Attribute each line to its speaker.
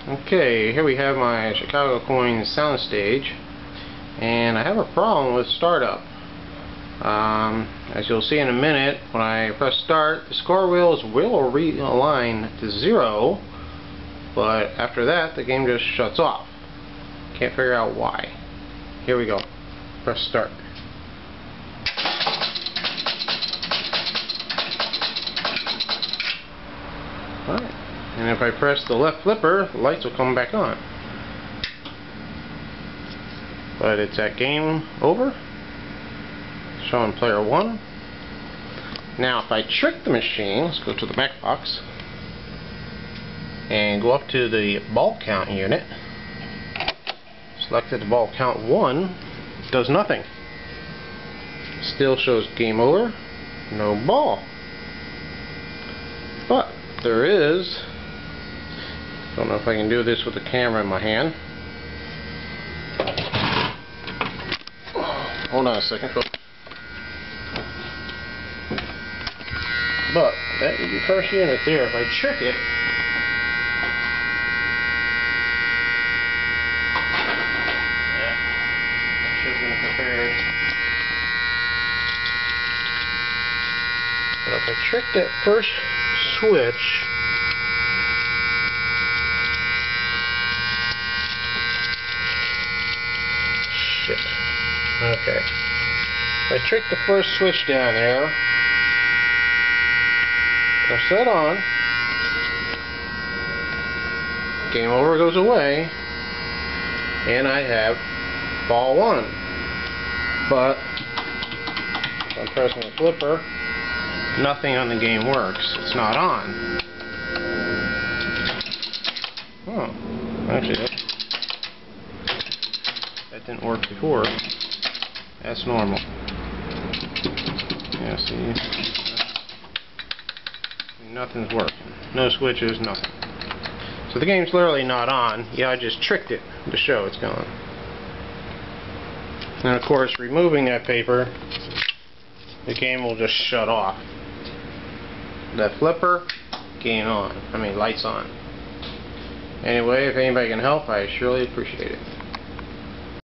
Speaker 1: Okay, here we have my Chicago Coins soundstage, and I have a problem with startup. As you'll see in a minute, when I press start, the score wheels will realign to 0, but after that the game just shuts off. Can't figure out why. Here we go. Press start. Alright. And if I press the left flipper, the lights will come back on. But it's at game over. Showing player 1. Now if I trick the machine, let's go to the back box and go up to the ball count unit. Selected the ball count 1. Does nothing. Still shows game over. No ball. But there is, don't know if I can do this with the camera in my hand. Hold on a second, folks. But that first unit there, if I trick it, yeah, I should have been prepared. But if I trick that first switch, shit. Okay. If I trick the first switch down there, press that on, game over goes away, and I have ball 1. But if I'm pressing the flipper, nothing on the game works. It's not on. Oh, actually that didn't work before. That's normal. Yeah, see, nothing's working. No switches, nothing. So the game's literally not on. Yeah, I just tricked it to show it's gone. And of course, removing that paper, the game will just shut off. That flipper, game on. I mean, lights on. Anyway, if anybody can help, I surely appreciate it.